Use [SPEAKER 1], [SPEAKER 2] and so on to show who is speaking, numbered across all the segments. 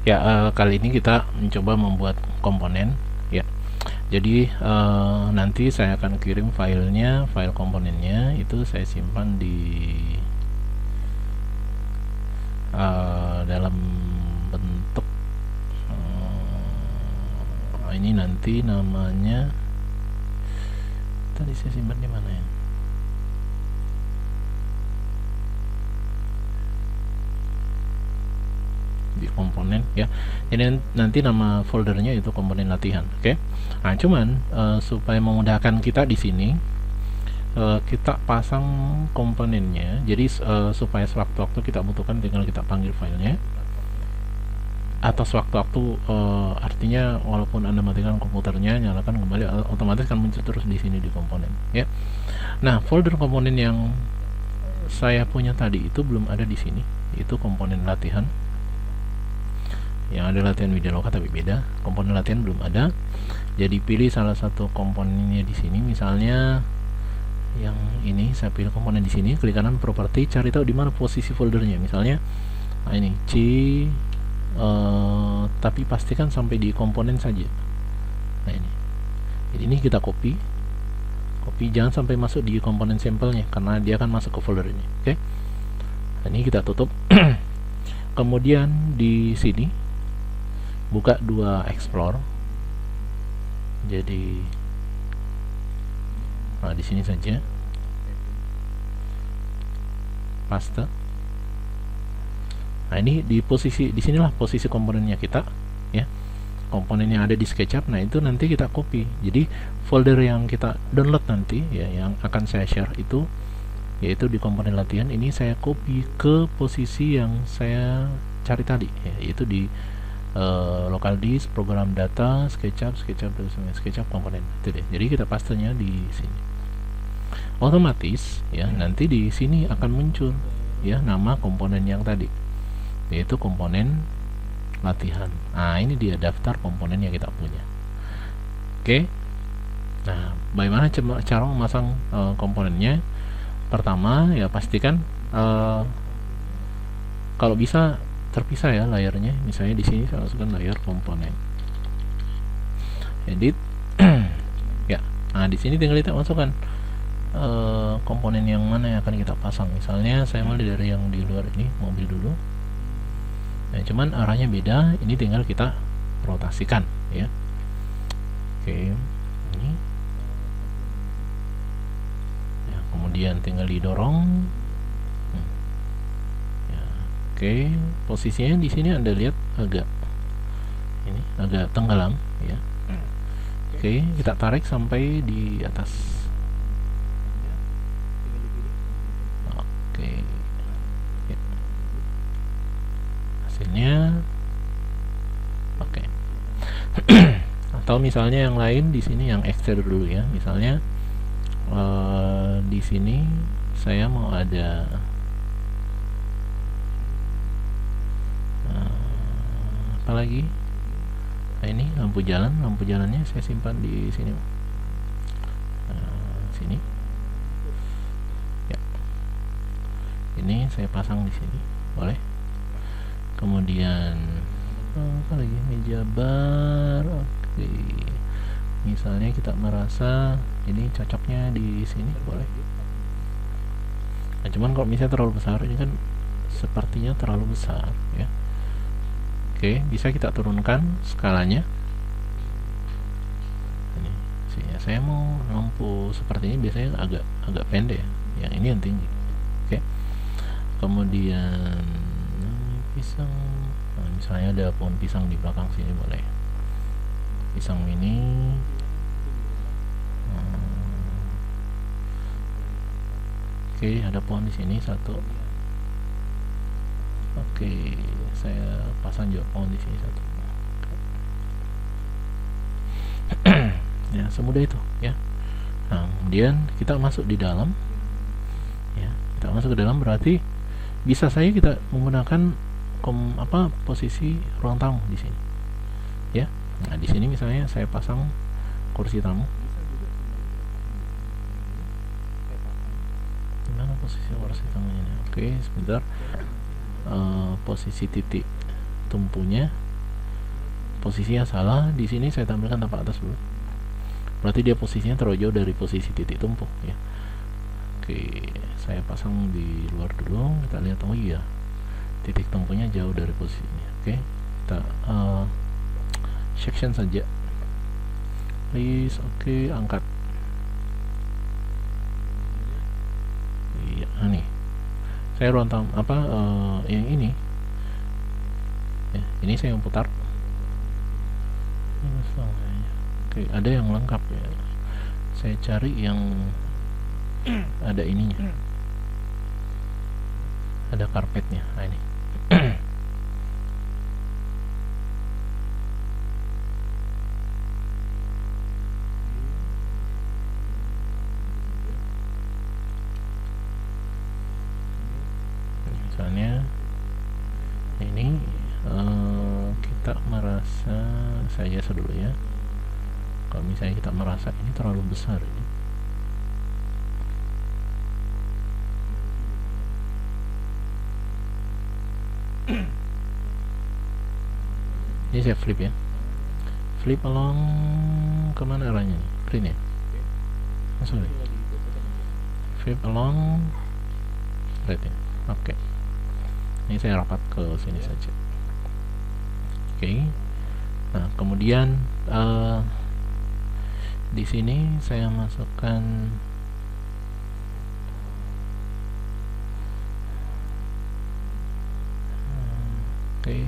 [SPEAKER 1] Ya, kali ini kita mencoba membuat komponen ya. Jadi nanti saya akan kirim filenya, file komponennya itu saya simpan di dalam bentuk ini nanti namanya tadi saya simpan di mana ya? Di komponen ya. Jadi nanti nama foldernya itu komponen latihan. Oke. Nah, cuman supaya memudahkan kita di sini kita pasang komponennya. Jadi supaya sewaktu-waktu kita butuhkan tinggal kita panggil filenya. Atau sewaktu-waktu artinya walaupun Anda matikan komputernya, nyalakan kembali, otomatis kan muncul terus di sini di komponen ya. Nah, folder komponen yang saya punya tadi itu belum ada di sini. Itu komponen latihan. Yang ada latihan Wideloka tapi beda. Komponen latihan belum ada. Jadi pilih salah satu komponennya di sini, misalnya yang ini saya pilih komponen di sini, klik kanan properti, cari tahu di mana posisi foldernya. Misalnya ini C, tapi pastikan sampai di komponen saja. Nah ini. Jadi ini kita copy, jangan sampai masuk di komponen sampelnya karena dia akan masuk ke folder ini. Oke. Nah, ini kita tutup. Kemudian di sini buka dua explore. Jadi di sini saja paste. Nah, ini di posisi di sinilah posisi komponennya kita ya. Komponen yang ada di SketchUp. Nah, itu nanti kita copy. Jadi folder yang kita download nanti ya, yang akan saya share itu yaitu di komponen latihan, ini saya copy ke posisi yang saya cari tadi ya, yaitu di local disk, program data, SketchUp komponen itu deh. Jadi kita pastenya di sini. Otomatis ya nanti di sini akan muncul ya nama komponen yang tadi, yaitu komponen latihan. Nah, ini dia daftar komponen yang kita punya. Oke. Nah, bagaimana cara memasang komponennya? Pertama ya pastikan kalau bisa terpisah ya layarnya. Misalnya di sini saya masukkan layar komponen, edit ya. Nah, di sini tinggal kita masukkan komponen yang mana yang akan kita pasang. Misalnya saya mulai dari yang di luar ini, mobil dulu. Nah, cuman arahnya beda, ini tinggal kita rotasikan ya. Oke, ini ya, kemudian tinggal didorong ya. Oke, posisinya di sini Anda lihat agak tenggelam ya. Oke, kita tarik sampai di atas. Oke ya. Hasilnya oke. Atau misalnya yang lain di sini yang extrude dulu ya. Misalnya di sini saya mau ada apa lagi? Nah, ini lampu jalannya saya simpan di sini. Sini. Ya. Ini saya pasang di sini, boleh. Kemudian apa lagi? Meja bar. Oke. Misalnya kita merasa ini cocoknya di sini, boleh. Nah, cuman kalau misalnya terlalu besar, ini kan sepertinya terlalu besar ya. Oke, bisa kita turunkan skalanya. Ini saya mau lampu seperti ini biasanya agak pendek ya. Yang ini yang tinggi. Oke. Kemudian pisang. Nah, misalnya ada pohon pisang di belakang sini, boleh. Pisang mini. Oke, ada pohon di sini satu. Oke, saya pasang juga pohon di sini satu. Ya, semudah itu ya. Nah, kemudian kita masuk di dalam ya. Kita masuk ke dalam berarti bisa saya kita menggunakan posisi ruang tamu di sini ya. Nah, di sini misalnya saya pasang kursi tamu. Gimana posisi kursi tamunya? Oke, sebentar. Posisi titik tumpunya posisinya salah. Di sini saya tampilkan tapak atas dulu, berarti dia posisinya terlalu jauh dari posisi titik tumpu ya. Oke, saya pasang di luar dulu, kita lihat. Oh iya, titik tumpunya jauh dari posisinya. Oke, kita section saja please. Oke, angkat. Iya, nih saya ruang yang ini ya, ini saya yang putar. Oke, ada yang lengkap ya, saya cari yang ada ininya, ada karpetnya. Nah, ini misalnya ini kita merasa, saya geser dulu ya. Kalau misalnya kita merasa ini terlalu besar ini saya flip ya, flip along. Kemana arahnya nih? Clean ya, sorry, flip along right ya. Oke, ini saya rapat ke sini saja. Oke, nah kemudian di sini saya masukkan oke.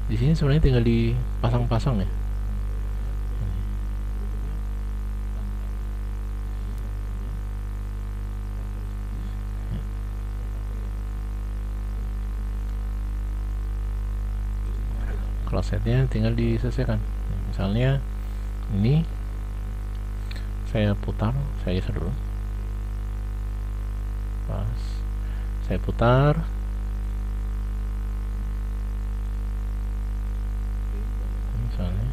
[SPEAKER 1] Di sini sebenarnya tinggal dipasang-pasang ya. Klosetnya tinggal diselesaikan. Misalnya ini saya putar, saya geser dulu, pas saya putar. Misalnya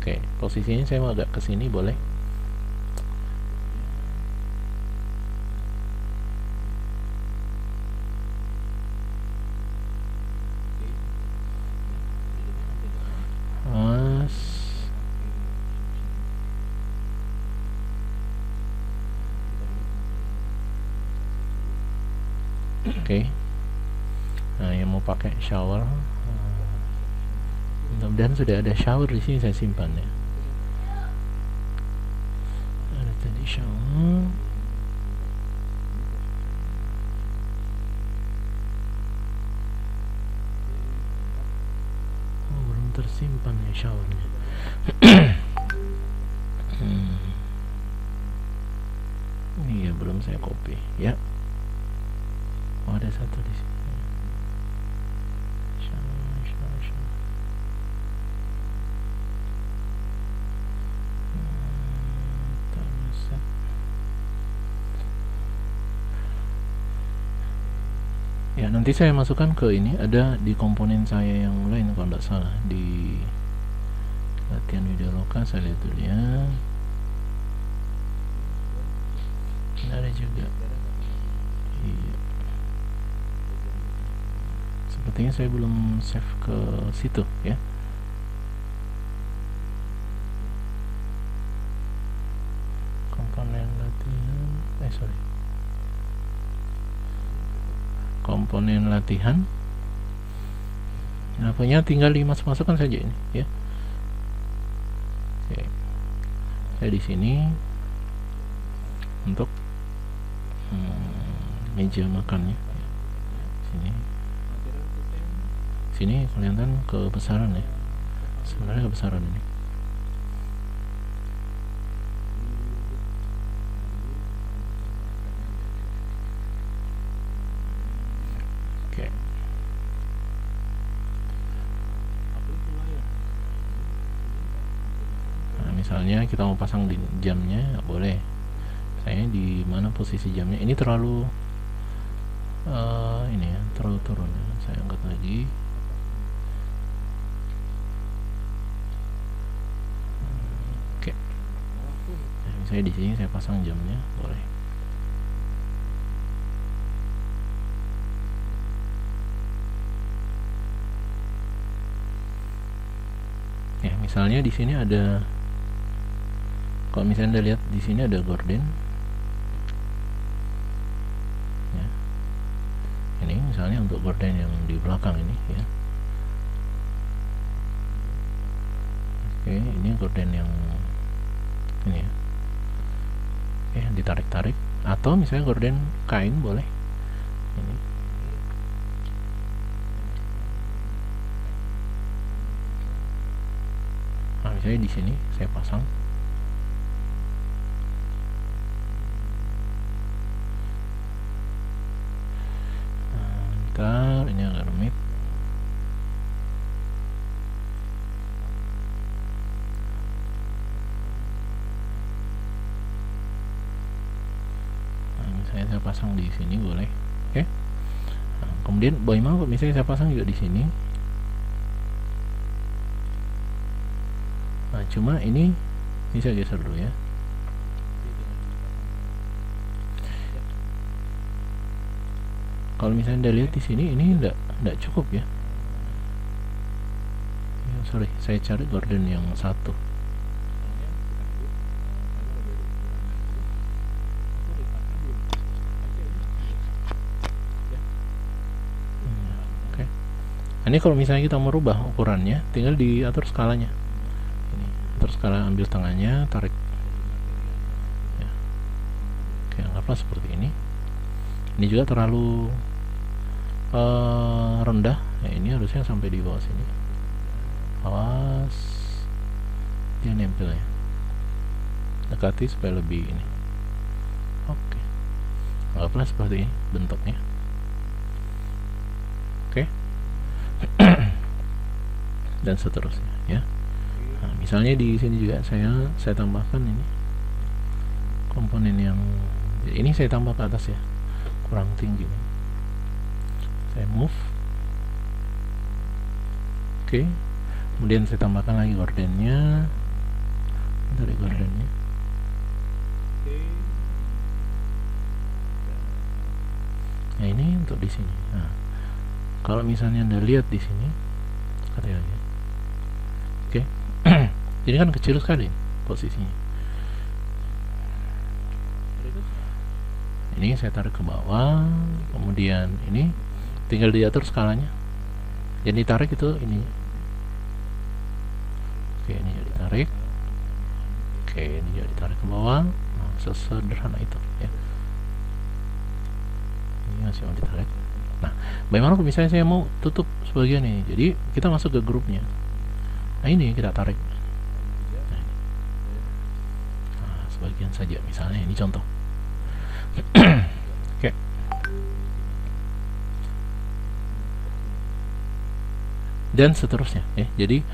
[SPEAKER 1] oke, posisinya saya mau agak ke sini, boleh. Oke. Nah, yang mau pakai shower, mudah-mudahan sudah ada shower di sini, saya simpan ya. Ada tadi shower. Oh, belum tersimpan ya showernya. Iya, belum saya copy ya. Oh, ada satu di sini. Ya, nanti saya masukkan ke ini, ada di komponen saya yang lain kalau tidak salah, di latihan video lokal. Saya lihat dulu ya. Ini ada juga. Iya. Sepertinya saya belum save ke situ ya. Komponen latihan, komponen latihan. Nah, punya tinggal dimasukkan saja ini ya. Oke. Saya di sini untuk meja makannya. Sini kelihatan kebesaran ya. Sebenarnya kebesaran ini. Oke. Nah, misalnya kita mau pasang di jamnya, nggak boleh. Saya di mana posisi jamnya? Ini terlalu ini ya, terlalu turun ya. Saya angkat lagi. Oke. Nah, saya di sini saya pasang jamnya, boleh. ya. Misalnya di sini ada, kalau misalnya Anda lihat di sini ada gorden ya. Ini misalnya untuk gorden yang di belakang ini ya. Oke, ini gorden yang ini ya. Oke, ditarik-tarik, atau misalnya gorden kain boleh ini. Nah, misalnya di sini saya pasang. Bentar, ini agak rumit. Nah, misalnya saya pasang di sini boleh. Oke. Nah, kemudian bagaimana kalau misalnya saya pasang juga di sini? Nah, cuma ini saya geser dulu ya. Kalau misalnya Anda lihat di sini, ini enggak cukup ya. Sorry, saya cari gorden yang satu. Oke. Ini kalau misalnya kita merubah ukurannya, tinggal diatur skalanya. Ini, atur skala, ambil tangannya, tarik. Ya. Oke, anggaplah seperti ini. Ini juga terlalu rendah ya, ini harusnya sampai di bawah sini. Awas, dia nempel ya, dekati supaya lebih ini. Oke, anggaplah seperti ini bentuknya. Oke. Dan seterusnya ya. Nah, misalnya di sini juga saya tambahkan ini komponen yang ini, saya tambah ke atas ya, kurang tinggi nih. Saya move. Oke. Kemudian saya tambahkan lagi gordennya. Dari gordennya. Nah, ini untuk di sini. Nah, kalau misalnya Anda lihat di sini, kata lagi. Oke. Ini kan kecil sekali posisinya. Ini saya tarik ke bawah, kemudian ini tinggal diatur skalanya. Jadi tarik itu ini. Oke, ini jadi tarik. Oke, ini jadi tarik ke bawah. Nah, sesederhana itu ya. Ini masih mau ditarik. Nah, bagaimana kalau misalnya saya mau tutup sebagian ini? Jadi kita masuk ke grupnya. Nah, ini kita tarik. Nah, sebagian saja, misalnya ini contoh. Oke. Dan seterusnya ya. Jadi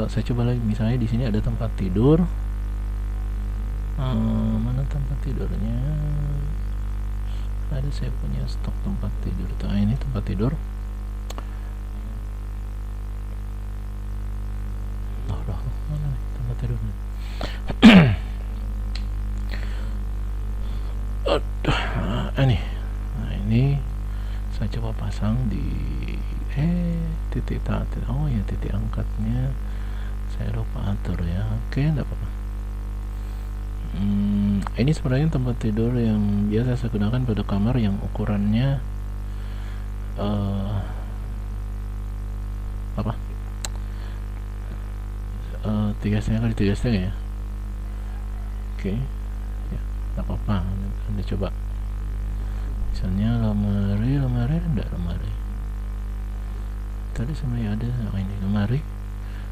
[SPEAKER 1] saya coba lagi, misalnya di sini ada tempat tidur. Mana tempat tidurnya? Ada, saya punya stok tempat tidur. Nah, ini tempat tidur. Mana nih tempat tidurnya? Ini. Nah, ini saya coba pasang di titik oh ya, titik angkatnya saya lupa atur ya. Oke, enggak apa-apa. Ini sebenarnya tempat tidur yang biasa saya gunakan pada kamar yang ukurannya 3,5 kali 3,5 ya. Oke ya, enggak apa-apa. Anda coba misalnya lemari enggak, lemari tadi sebenarnya ada. Ini lemari,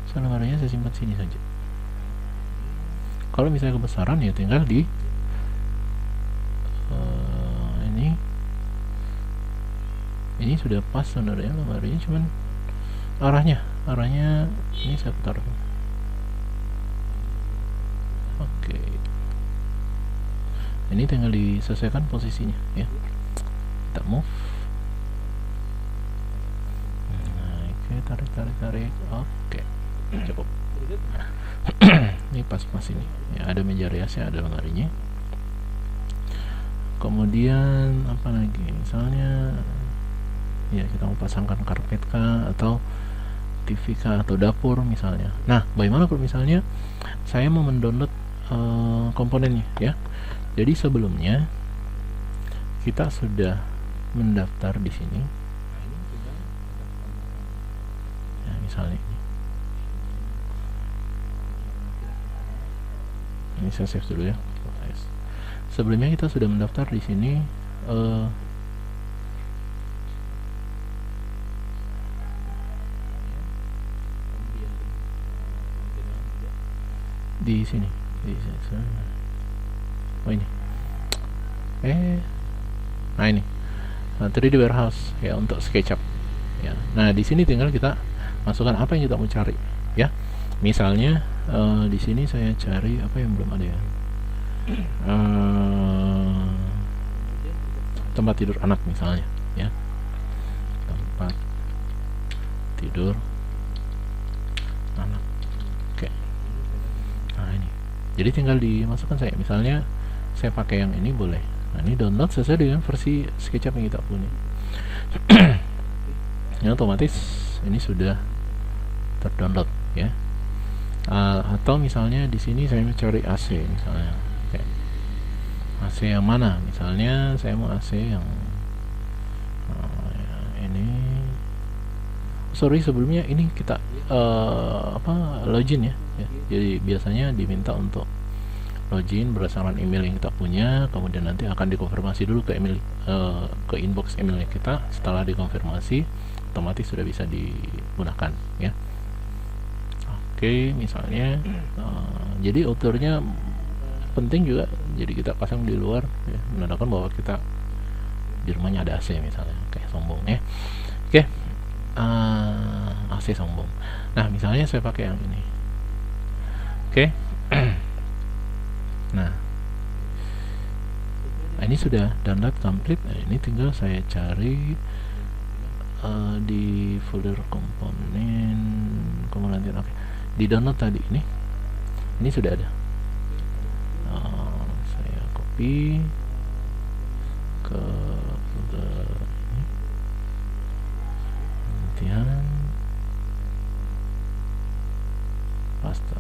[SPEAKER 1] so lemarinya saya simpan sini saja. Kalau misalnya kebesaran ya tinggal di ini sudah pas sebenarnya lemarinya, cuman arahnya ini saya putar. Oke, ini tinggal disesuaikan posisinya ya. Kita move. Tarik. Oke, cukup. Ini pas ini ya, ada meja riasnya, ada lemarinya. Kemudian apa lagi, misalnya ya kita mau pasangkan karpet kah, atau TV kah, atau dapur misalnya. Nah, bagaimana kalau misalnya saya mau mendownload komponennya ya. Jadi sebelumnya kita sudah mendaftar di sini. Ya, misalnya ini saya save dulu ya. Sebelumnya kita sudah mendaftar di sini di sini. Oh ini. Nah ini 3D warehouse ya untuk SketchUp ya. Nah di sini tinggal kita masukkan apa yang kita mau cari ya. Misalnya di sini saya cari apa yang belum ada ya. Tempat tidur anak misalnya ya. Tempat tidur anak. Oke. Nah ini. Jadi tinggal dimasukkan saya. Misalnya saya pakai yang ini boleh. Nah ini download sesuai dengan versi SketchUp yang kita punya. Ya otomatis ini sudah terdownload ya. Atau misalnya di sini saya mau cari AC misalnya. Oke. AC yang mana? Misalnya saya mau AC yang ya, ini. Sorry sebelumnya ini kita login ya. Jadi biasanya diminta untuk login berdasarkan email yang kita punya, kemudian nanti akan dikonfirmasi dulu ke email ke inbox emailnya kita. Setelah dikonfirmasi otomatis sudah bisa digunakan ya. Oke, misalnya jadi outernya penting juga, jadi kita pasang di luar ya, menandakan bahwa kita di rumahnya ada AC misalnya. Oke, sombong ya. Oke, AC sombong. Nah misalnya saya pakai yang ini. Oke. Nah ini sudah download complete. Nah, ini tinggal saya cari di folder komponen oke. Di download tadi ini sudah ada. Saya copy ke folder ini, kemudian paste.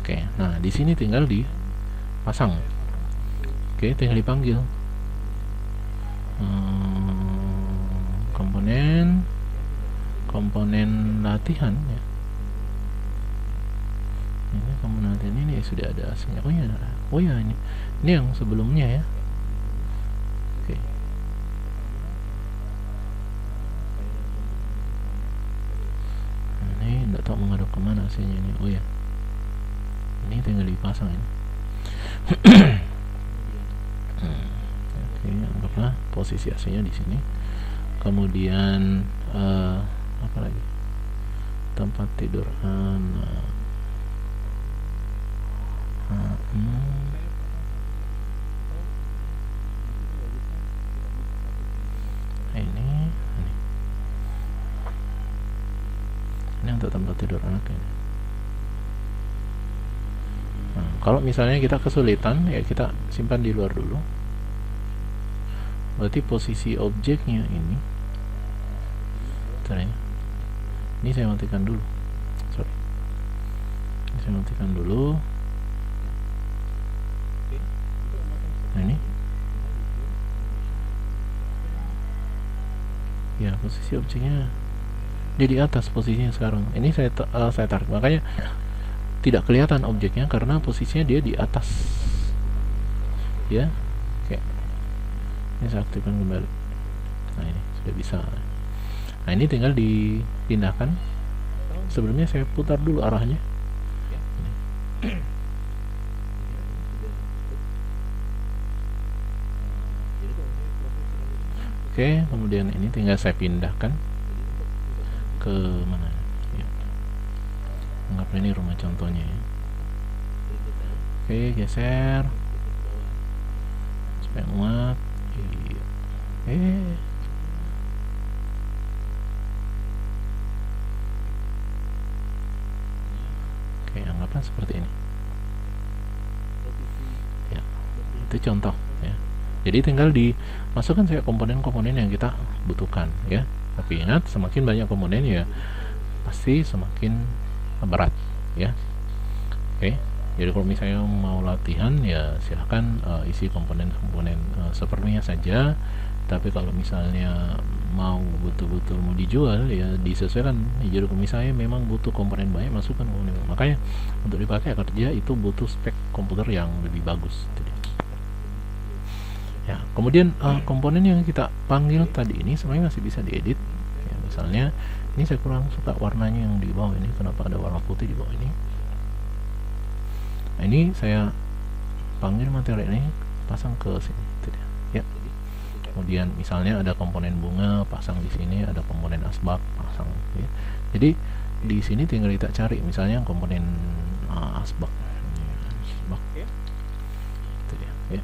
[SPEAKER 1] Oke, nah di sini tinggal dipasang. Oke, tinggal dipanggil komponen latihan ya. Ini komponen latihan ini sudah ada aslinya. Oh ya ini yang sebelumnya ya. Oke. Ini enggak tahu menghadap kemana aslinya ini. Oh ya, ini tinggal dipasang ini. Oke, anggaplah posisi aslinya di sini. Kemudian apa lagi? Tempat tidur anak. Ini untuk tempat tidur anak ini. Nah, kalau misalnya kita kesulitan ya kita simpan di luar dulu. Berarti posisi objeknya ini. Bentar ya. Ini saya matikan dulu. Sorry. Ini saya matikan dulu. Nah ini. Ya posisi objeknya dia di atas posisinya sekarang. Ini saya tarik, makanya tidak kelihatan objeknya karena posisinya dia di atas. Ya, oke. Ini saya aktifkan kembali. Nah ini sudah bisa. Nah ini tinggal dipindahkan. Sebelumnya saya putar dulu arahnya. Oke, kemudian ini tinggal saya pindahkan ke mana ya. Anggap ini rumah contohnya ya. Oke, geser supaya muat. Iya. Oke, anggaplah seperti ini ya. Itu contoh ya. Jadi tinggal dimasukkan saja komponen-komponen yang kita butuhkan ya. Tapi ingat, semakin banyak komponen ya pasti semakin berat ya. Oke. Jadi kalau misalnya mau latihan ya silahkan isi komponen-komponen seperlunya saja. Tapi kalau misalnya mau betul-betul mau dijual ya disesuaikan. Jadi kalau misalnya memang butuh komponen banyak, masukkan komponen. Makanya untuk dipakai kerja itu butuh spek komputer yang lebih bagus. Jadi, ya, kemudian komponen yang kita panggil tadi ini sebenarnya masih bisa diedit. Ya, misalnya ini saya kurang suka warnanya yang di bawah ini. Kenapa ada warna putih di bawah ini? Nah, ini saya panggil materi ini pasang ke sini. Ya. Kemudian misalnya ada komponen bunga, pasang di sini, ada komponen asbak, pasang ya. Jadi di sini tinggal kita cari misalnya komponen asbak. Asbak. Itu dia, ya.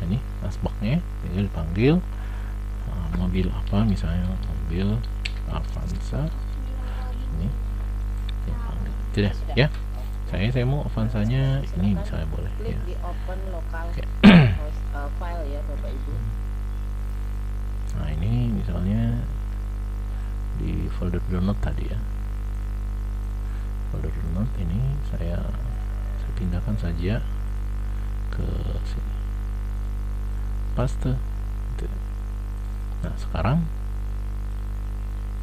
[SPEAKER 1] Ini asbaknya tinggal dipanggil mobil apa, misalnya mobil Avanza. Ini dipanggil. Itu deh, ya. Saya mau Avanzanya ini misalnya boleh ya.
[SPEAKER 2] Di open lokal file ya Bapak Ibu.
[SPEAKER 1] Nah ini misalnya di folder download tadi ya, folder download ini saya pindahkan saja ke sini, paste gitu. Nah sekarang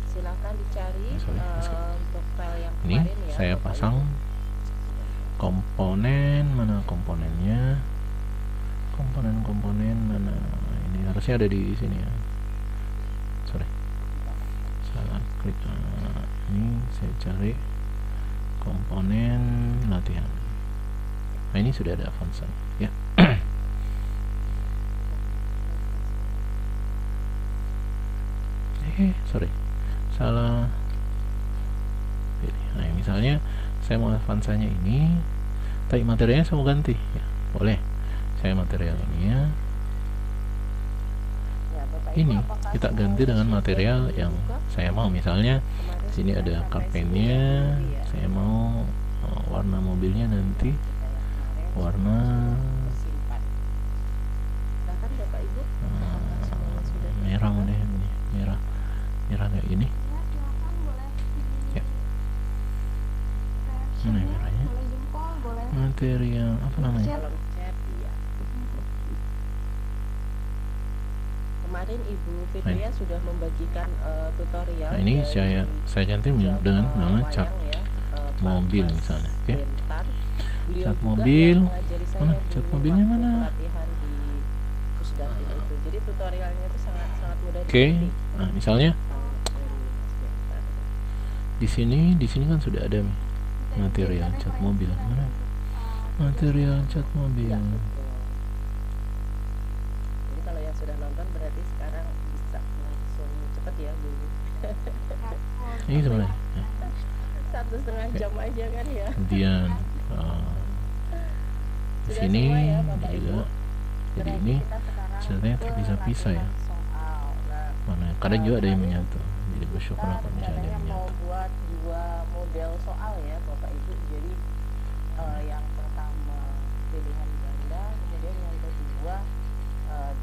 [SPEAKER 2] silakan dicari untuk file yang
[SPEAKER 1] ini
[SPEAKER 2] kemarin ya,
[SPEAKER 1] saya
[SPEAKER 2] Bapak
[SPEAKER 1] pasang
[SPEAKER 2] Ibu.
[SPEAKER 1] Komponen, mana komponennya, komponen mana, ini harusnya ada di sini ya. Sorry, salah klik. Ini saya cari komponen latihan. Nah ini sudah ada Avanza ya. Sorry, salah pilih. Nah misalnya saya mau Avanzanya ini, tapi materialnya saya mau ganti ya, boleh. Saya material ini ya, ini kita ganti dengan material yang saya mau. Misalnya sini ada karpennya, saya mau warna mobilnya nanti warna merah, udah ini merah kayak ini ya. Mana merahnya? Material apa namanya?
[SPEAKER 2] Kemarin Ibu Fitria sudah membagikan tutorial.
[SPEAKER 1] Nah ini saya ganti dengan nama cat mobil misalnya. Oke. Cat mobil. Mana cat mobilnya mana?
[SPEAKER 2] Jadi tutorialnya itu sangat mudah.
[SPEAKER 1] Oke. Nah misalnya di sini kan sudah ada material cat mobil. Mana? Material cat mobil.
[SPEAKER 2] Kalau yang sudah nonton berarti sekarang bisa langsung cepet ya Bu.
[SPEAKER 1] Ini sebenarnya
[SPEAKER 2] 1,5 jam aja kan ya.
[SPEAKER 1] Kemudian di sini
[SPEAKER 2] ya,
[SPEAKER 1] juga jadi ini ceritanya terpisah-pisah ya. Mana kadang juga ada yang menyatu. Jadi bersyukur kalau misalnya ada yang
[SPEAKER 2] mau
[SPEAKER 1] menyatu.
[SPEAKER 2] buat 2 model soal ya Bapak Ibu. Jadi yang pertama pilihan ganda, kemudian yang kedua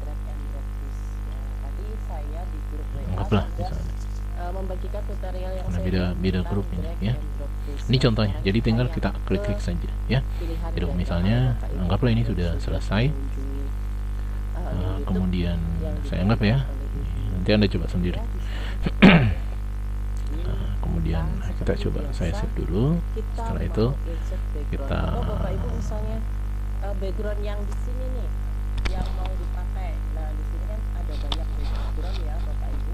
[SPEAKER 2] drag and drop this. Tadi saya di grup WA
[SPEAKER 1] Anggaplah misalnya
[SPEAKER 2] membagikan tutorial yang
[SPEAKER 1] beda grup ini ya. Ini contohnya. Jadi tinggal kita klik saja ya. Jadi misalnya anggaplah ini sudah selesai. Kemudian saya anggap ya. Nanti Anda coba sendiri. Kemudian kita coba saya save dulu. Setelah itu kita
[SPEAKER 2] Bapak Ibu misalnya background yang di sini nih yang mau dipakai. Nah di sini kan ada banyak background ya Bapak Ibu.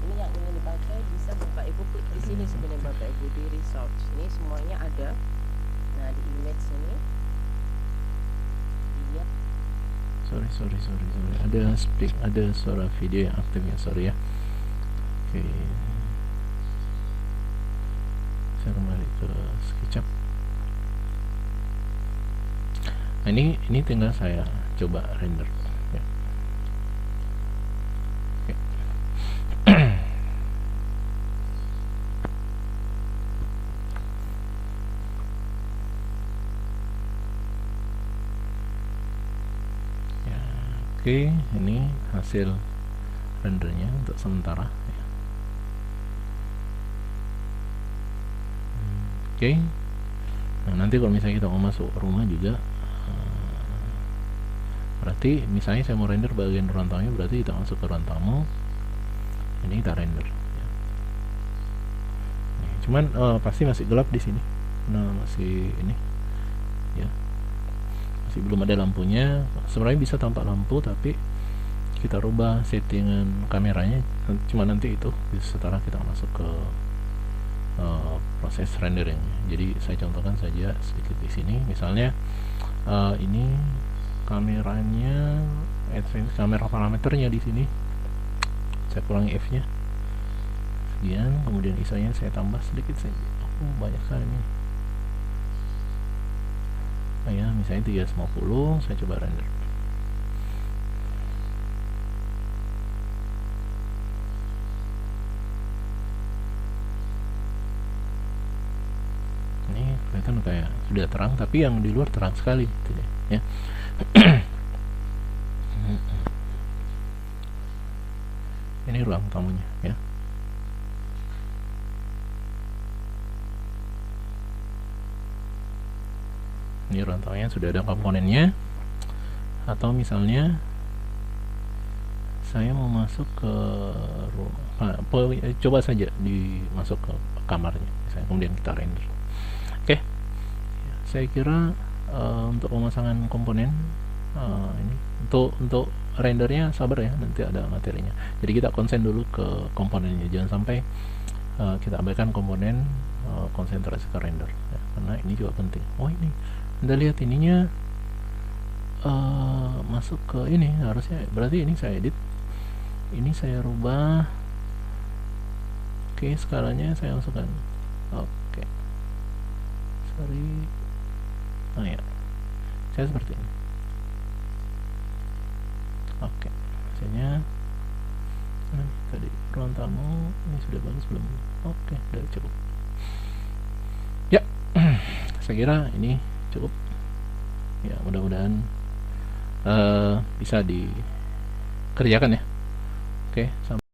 [SPEAKER 2] Ini yang ingin dipakai bisa Bapak Ibu klik di sini sebenarnya Bapak Ibu di resource. Ini semuanya ada. Nah di image ini. Iya.
[SPEAKER 1] Sorry. Ada suara video yang aktif ya, sorry ya. Oke. Saya kembali ke SketchUp. Nah, ini tinggal saya coba render ya. Oke. Ya, oke. Oke, ini hasil rendernya untuk sementara ya. Oke. Nah, nanti kalau misalnya kita mau masuk rumah juga, berarti misalnya saya mau render bagian ruang tamunya, berarti kita masuk ke ruang tamu, ini kita render ya. Nih, cuman pasti masih gelap di sini. Nah, masih ini ya, masih belum ada lampunya. Sebenarnya bisa tampak lampu, tapi kita rubah settingan kameranya cuma nanti itu setelah kita masuk ke proses rendering. Jadi saya contohkan saja sedikit di sini. Misalnya ini kameranya, kamera parameternya di sini saya kurangi f-nya sekian, kemudian ISO-nya saya tambah sedikit saja. Banyak sekali ini. Ya, misalnya 350, saya coba render. Kelihatan kayak sudah terang, tapi yang di luar terang sekali gitu ya. Ini ruang tamunya ya. Ini ruang tamunya sudah ada komponennya. Atau misalnya saya mau masuk ke rumah, coba saja masuk ke kamarnya misalnya, kemudian kita render. Oke, saya kira untuk pemasangan komponen ini untuk rendernya sabar ya, nanti ada materinya. Jadi kita konsen dulu ke komponennya, jangan sampai kita abaikan komponen, konsentrasi ke render ya, karena ini juga penting. Oh, ini Anda lihat ininya masuk ke ini, harusnya berarti ini saya edit, ini saya rubah. Oke, skalanya saya masukkan. Oke, sorry. Oh ya, saya seperti ini. Oke, hasilnya tadi ruang tamu ini sudah bagus belum? Oke, sudah cukup ya. Saya kira ini cukup ya, mudah-mudahan bisa dikerjakan ya. Oke, sampai